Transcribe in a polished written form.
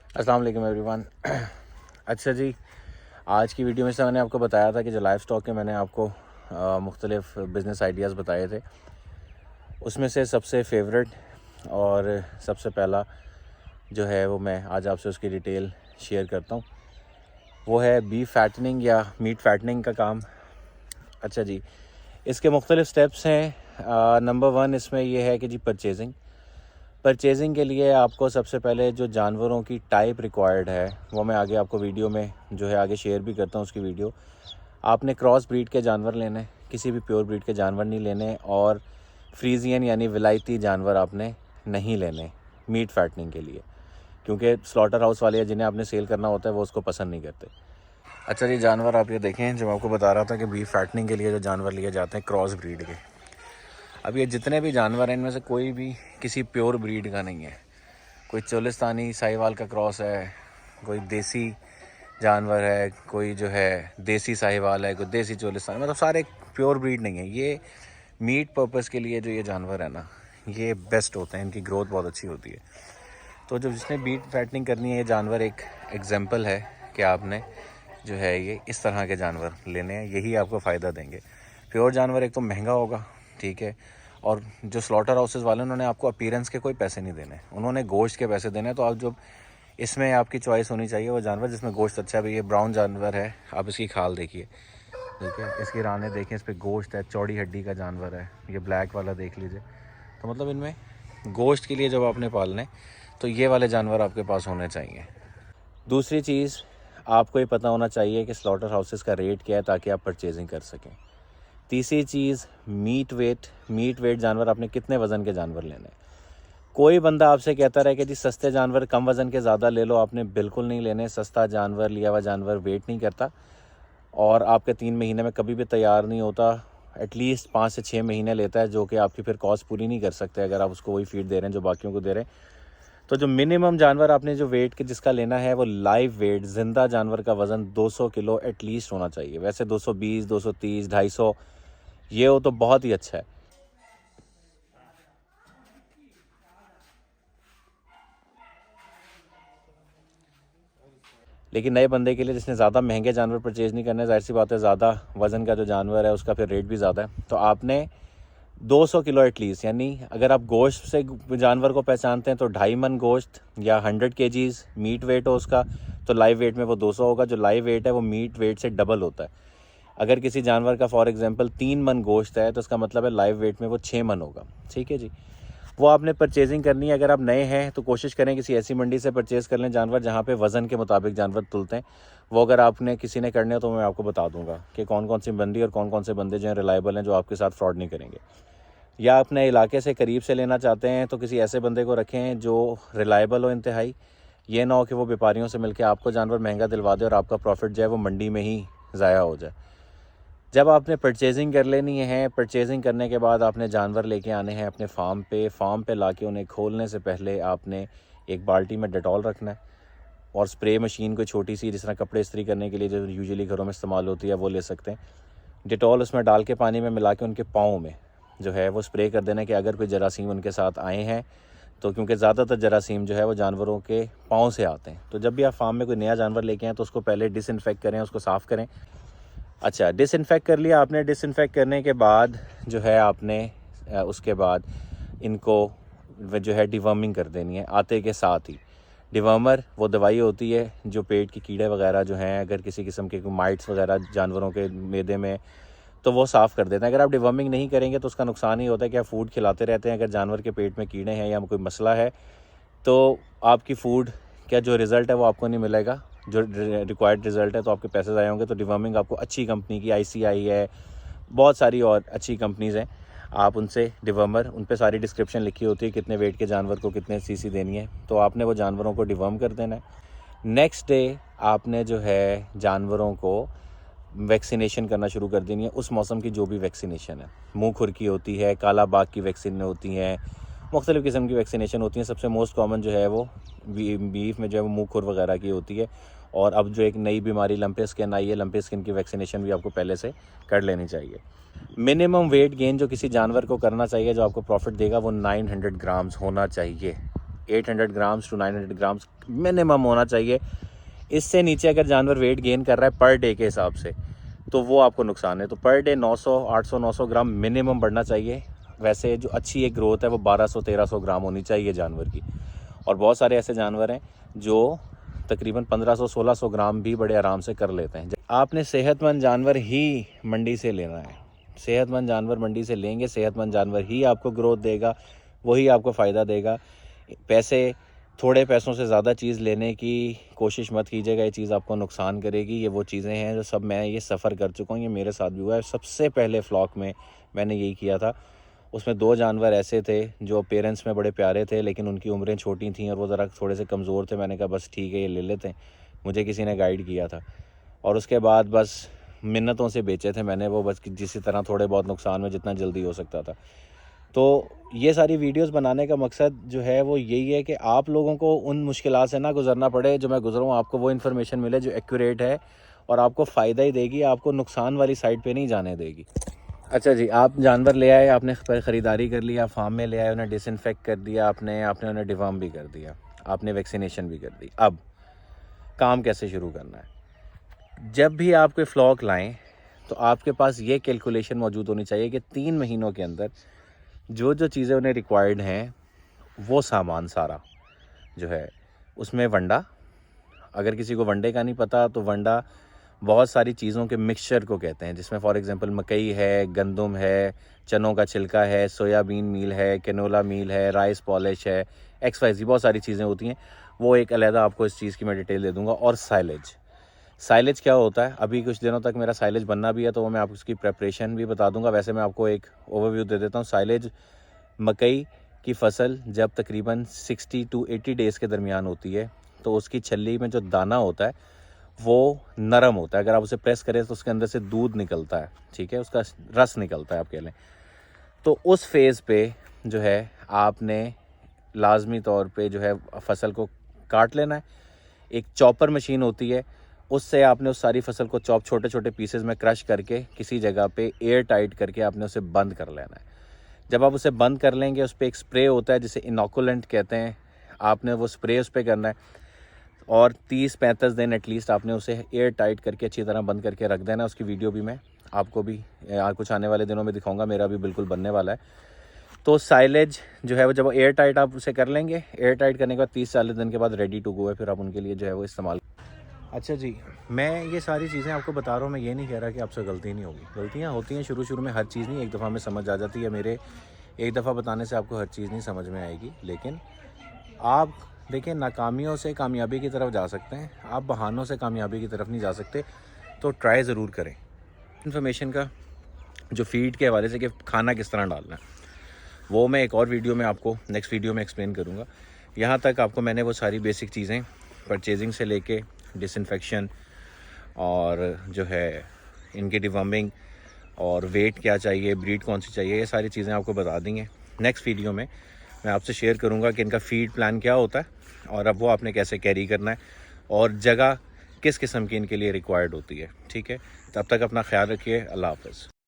अस्सलाम वालेकुम एवरीवन। अच्छा जी, आज की वीडियो में से मैंने आपको बताया था कि जो लाइफ स्टॉक के मैंने आपको मुख्तलिफ बिज़नेस आइडियाज़ बताए थे, उसमें से सबसे फेवरेट और सबसे पहला जो है वो मैं आज आपसे उसकी डिटेल शेयर करता हूँ। वो है बीफ फैटनिंग या मीट फैटनिंग का काम। अच्छा जी, इसके मुख्तलिफ स्टेप्स हैं। नंबर 1 इसमें ये है कि जी परचेजिंग के लिए आपको सबसे पहले जो जानवरों की टाइप रिक्वायर्ड है वो मैं आगे आपको वीडियो में जो है आगे शेयर भी करता हूँ उसकी वीडियो। आपने क्रॉस ब्रीड के जानवर लेने, किसी भी प्योर ब्रीड के जानवर नहीं लेने, और फ्रीजियन यानी विलायती जानवर आपने नहीं लेने मीट फैटनिंग के लिए, क्योंकि स्लॉटर हाउस वाले जिन्हें आपने सेल करना होता है वो उसको पसंद नहीं करते। अच्छा जी, जानवर आप ये देखें, जो आपको बता रहा था कि बीफ फैटनिंग के लिए जो जानवर लिए जाते हैं क्रॉस ब्रीड के। अब ये जितने भी जानवर हैं इनमें से कोई भी किसी प्योर ब्रीड का नहीं है। कोई चोलिस्तानी साहिवाल का क्रॉस है, कोई देसी जानवर है, कोई जो है देसी साहिवाल है, कोई देसी चोलिस्तानी, मतलब सारे प्योर ब्रीड नहीं है। ये मीट पर्पस के लिए जो ये जानवर है ना, ये बेस्ट होते हैं, इनकी ग्रोथ बहुत अच्छी होती है। तो जो जिसने बीट फैटनिंग करनी है, ये जानवर एक एग्जाम्पल है कि आपने जो है ये इस तरह के जानवर लेने हैं, यही आपको फ़ायदा देंगे। प्योर जानवर एक तो महंगा होगा, ठीक है, और जो स्लॉटर हाउसेस वाले उन्होंने आपको अपीयरेंस के कोई पैसे नहीं देने, उन्होंने गोश्त के पैसे देने। तो आप जो इसमें आपकी चॉइस होनी चाहिए वो जानवर जिसमें गोश्त अच्छा है। भाई ये ब्राउन जानवर है, आप इसकी खाल देखिए, ठीक है, इसकी रानें देखें, इस पर गोश्त है, चौड़ी हड्डी का जानवर है। ये ब्लैक वाला देख लीजिए। तो मतलब इनमें गोश्त के लिए जब आपने पालने तो ये वाले जानवर आपके पास होने चाहिए। दूसरी चीज़, आपको ये पता होना चाहिए कि स्लॉटर हाउसेस का रेट क्या है ताकि आप परचेजिंग कर सकें। तीसरी चीज़, मीट वेट जानवर आपने कितने वज़न के जानवर लेने। कोई बंदा आपसे कहता रहे कि जी सस्ते जानवर कम वज़न के ज़्यादा ले लो, आपने बिल्कुल नहीं लेने। सस्ता जानवर, लिया हुआ जानवर वेट नहीं करता और आपके 3 महीने में कभी भी तैयार नहीं होता। एटलीस्ट 5 से 6 महीने लेता है, जो कि आपकी फिर कॉस्ट पूरी नहीं कर सकते अगर आप उसको वही फीड दे रहे हैं जो बाकियों को दे रहे हैं। तो जो मिनिमम जानवर आपने जो वेट के जिसका लेना है वो लाइव वेट, जिंदा जानवर का वज़न 200 किलो एटलीस्ट होना चाहिए। वैसे 220, 230, 250 ये हो तो बहुत ही अच्छा है। लेकिन नए बंदे के लिए जिसने ज़्यादा महंगे जानवर परचेज़ नहीं करने, जाहिर सी बात है ज़्यादा वज़न का जो जानवर है उसका फिर रेट भी ज़्यादा है। तो आपने 200 किलो एटलीस्ट, यानी अगर आप गोश्त से जानवर को पहचानते हैं तो 2.5 मन गोश्त या 100 केजीज़ मीट वेट हो उसका, तो लाइव वेट में वो 200 होगा। जो लाइव वेट है वो मीट वेट से डबल होता है। अगर किसी जानवर का फॉर एग्जांपल 3 मन गोश्त है तो इसका मतलब है लाइव वेट में वो 6 मन होगा, ठीक है जी। वो आपने परचेजिंग करनी है। अगर आप नए हैं तो कोशिश करें किसी ऐसी मंडी से परचेज़ कर लें जानवर जहाँ पे वज़न के मुताबिक जानवर तुलते हैं। वो अगर आपने किसी ने करने हो तो मैं आपको बता दूंगा कि कौन कौन सी मंडी और कौन कौन से बंदे जो हैं रिलायबल हैं, जो आपके साथ फ्रॉड नहीं करेंगे। या अपने इलाके से करीब से लेना चाहते हैं तो किसी ऐसे बंदे को रखें जो रिलायबल हो इंतहाई। ये ना हो कि वो व्यापारियों से मिलकर आपको जानवर महंगा दिलवा दे और आपका प्रॉफिट जो है वो मंडी में ही ज़ाया हो जाए। जब आपने परचेजिंग कर लेनी है, परचेजिंग करने के बाद आपने जानवर लेके आने हैं अपने फार्म पे लाके उन्हें खोलने से पहले आपने एक बाल्टी में डेटॉल रखना है और स्प्रे मशीन कोई छोटी सी, जिस तरह कपड़े इस्त्री करने के लिए जो यूजुअली घरों में इस्तेमाल होती है, वो ले सकते हैं। डेटॉल उसमें डाल के पानी में मिला के उनके पाँव में जो है वो स्प्रे कर देना कि अगर कोई जरासीम उनके साथ आए हैं तो, क्योंकि ज़्यादातर जरासीम जो है वो जानवरों के पाँव से आते हैं। तो जब भी आप फार्म में कोई नया जानवर लेके आएँ तो उसको पहले डिसइंफेक्ट करें, उसको साफ़ करें। अच्छा, डिसइंफेक्ट कर लिया आपने। डिसइंफेक्ट करने के बाद जो है आपने उसके बाद इनको जो है डिवर्मिंग कर देनी है आते के साथ ही। डिवर्मर वो दवाई होती है जो पेट की कीड़े वगैरह जो हैं, अगर किसी किस्म के माइट्स वगैरह जानवरों के मैदे में, तो वो साफ़ कर देते हैं। अगर आप डिवर्मिंग नहीं करेंगे तो उसका नुकसान ही होता है कि आप फूड खिलाते रहते हैं। अगर जानवर के पेट में कीड़े हैं या कोई मसला है तो आपकी फूड क्या जो रिज़ल्ट है वो आपको नहीं मिलेगा, जो रिक्वायर्ड रिज़ल्ट है, तो आपके पैसे ज़ाया होंगे। तो डिवर्मिंग आपको अच्छी कंपनी की, ICI है, बहुत सारी और अच्छी कंपनीज़ हैं, आप उनसे डिवर्मर, उन पे सारी डिस्क्रिप्शन लिखी होती है कितने वेट के जानवर को कितने सीसी देनी है। तो आपने वो जानवरों को डिवर्म कर देना है। नेक्स्ट डे आपने जो है जानवरों को वैक्सीनेशन करना शुरू कर देनी है। उस मौसम की जो भी वैक्सीनेशन है, मुँह खुर की होती है, काला बाग की वैक्सीन होती हैं, मुख्तलिफ़ किस्म की वैक्सीनेशन होती हैं। सबसे मोस्ट कॉमन जो है वो बीफ में जो है वो मुँह खुर वगैरह की होती है। और अब जो एक नई बीमारी लंपी स्किन आई है, लंपी स्किन की वैक्सीनेशन भी आपको पहले से कर लेनी चाहिए। मिनिमम वेट गेन जो किसी जानवर को करना चाहिए जो आपको प्रॉफिट देगा वो 900 ग्राम्स होना चाहिए 800 ग्राम्स टू 900 ग्राम्स मिनिमम होना चाहिए। इससे नीचे अगर जानवर वेट गेन कर रहा है पर डे के हिसाब से तो वो आपको नुकसान है। तो पर डे 800-900 ग्राम मिनिमम बढ़ना चाहिए। वैसे जो अच्छी एक ग्रोथ है वो 1200-1300 ग्राम होनी चाहिए जानवर की। और बहुत सारे ऐसे जानवर हैं जो तकरीबन 1500-1600 ग्राम भी बड़े आराम से कर लेते हैं। आपने सेहतमंद जानवर ही मंडी से लेना है। सेहतमंद जानवर मंडी से लेंगे, सेहतमंद जानवर ही आपको ग्रोथ देगा, वही आपको फ़ायदा देगा। थोड़े पैसों से ज़्यादा चीज़ लेने की कोशिश मत कीजिएगा, ये चीज़ आपको नुकसान करेगी। ये वो चीज़ें हैं जो सब मैं ये सफ़र कर चुका हूँ, ये मेरे साथ भी हुआ है। सबसे पहले फ्लॉक में मैंने यही किया था। उसमें 2 जानवर ऐसे थे जो पेरेंट्स में बड़े प्यारे थे, लेकिन उनकी उम्रें छोटी थीं और वो ज़रा थोड़े से कमज़ोर थे। मैंने कहा बस ठीक है ये ले लेते हैं, मुझे किसी ने गाइड किया था। और उसके बाद बस मिन्नतों से बेचे थे मैंने वो, बस जिस तरह थोड़े बहुत नुकसान में जितना जल्दी हो सकता था। तो ये सारी वीडियोस बनाने का मकसद जो है वो यही है कि आप लोगों को उन मुश्किलात से ना गुज़रना पड़े जो मैं गुज़रा हूँ, आपको वो इन्फॉर्मेशन मिले जो एक्यूरेट है और आपको फ़ायदा ही देगी, आपको नुकसान वाली साइड पे नहीं जाने देगी। अच्छा जी, आप जानवर ले आए, आपने ख़रीदारी कर लिया, फार्म में ले आए, उन्हें डिसइंफेक्ट कर दिया आपने उन्हें डिवर्म भी कर दिया, आपने वैक्सीनेशन भी कर दी। अब काम कैसे शुरू करना है? जब भी आप कोई फ्लॉक लाएँ तो आपके पास ये कैलकुलेशन मौजूद होनी चाहिए कि 3 महीनों के अंदर जो चीज़ें उन्हें रिक्वायर्ड हैं वो सामान सारा जो है उसमें वंडा, अगर किसी को वंडे का नहीं पता तो वंडा बहुत सारी चीज़ों के मिक्सचर को कहते हैं, जिसमें फॉर एग्जांपल मकई है, गंदम है, चनों का छिलका है, सोयाबीन मील है, कैनोला मील है, राइस पॉलिश है, XYZ बहुत सारी चीज़ें होती हैं। वो एक अलहदा आपको इस चीज़ की मैं डिटेल दे दूँगा। और साइलेज क्या होता है, अभी कुछ दिनों तक मेरा साइलेज बनना भी है तो वो मैं आपको उसकी प्रेपरेशन भी बता दूंगा। वैसे मैं आपको एक ओवरव्यू दे देता हूँ। साइलेज मकई की फसल जब तकरीबन 60 to 80 डेज़ के दरमियान होती है तो उसकी छल्ली में जो दाना होता है वो नरम होता है। अगर आप उसे प्रेस करें तो उसके अंदर से दूध निकलता है, ठीक है, उसका रस निकलता है आप कह लें। तो उस फेज़ पे जो है आपने लाजमी तौर पे जो है फसल को काट लेना है। एक चॉपर मशीन होती है, उससे आपने उस सारी फसल को छोटे छोटे पीसेस में क्रश करके किसी जगह पे एयर टाइट करके आपने उसे बंद कर लेना है। जब आप उसे बंद कर लेंगे उस पर एक स्प्रे होता है जिसे इनोकुलेंट कहते हैं, आपने वो स्प्रे उस पर करना है और 30-35 दिन एटलीस्ट आपने उसे एयर टाइट करके अच्छी तरह बंद करके रख देना है। उसकी वीडियो भी मैं आपको भी कुछ आने वाले दिनों में दिखाऊंगा, मेरा भी बिल्कुल बनने वाला है। तो साइलेज जो है वो जब एयर टाइट आप उसे कर लेंगे, एयर टाइट करने के बाद 30-40 दिन के बाद रेडी टू गो है, फिर आप उनके लिए जो है वो इस्तेमाल। अच्छा जी, मैं ये सारी चीज़ें आपको बता रहा हूँ, मैं ये नहीं कह रहा कि आपसे गलती नहीं होगी। गलतियाँ होती हैं शुरू में, हर चीज़ नहीं एक दफ़ा में समझ आ जाती है। मेरे एक दफ़ा बताने से आपको हर चीज़ नहीं समझ में आएगी, लेकिन आप देखिए नाकामियों से कामयाबी की तरफ जा सकते हैं, आप बहानों से कामयाबी की तरफ नहीं जा सकते। तो ट्राई ज़रूर करें। इन्फॉर्मेशन का जो फीड के हवाले से कि खाना किस तरह डालना है वो मैं एक और वीडियो में आपको नेक्स्ट वीडियो में एक्सप्लेन करूँगा। यहाँ तक आपको मैंने वो सारी बेसिक चीज़ें परचेजिंग से लेके डिसइंफेक्शन और जो है इनकी डिवर्मिंग और वेट क्या चाहिए, ब्रीड कौन सी चाहिए, ये सारी चीज़ें आपको बता दी हैं। नेक्स्ट वीडियो में मैं आपसे शेयर करूंगा कि इनका फीड प्लान क्या होता है और अब वो आपने कैसे कैरी करना है और जगह किस किस्म की इनके लिए रिक्वायर्ड होती है। ठीक है, तब तक अपना ख्याल रखिए। अल्लाह हाफ़िज़।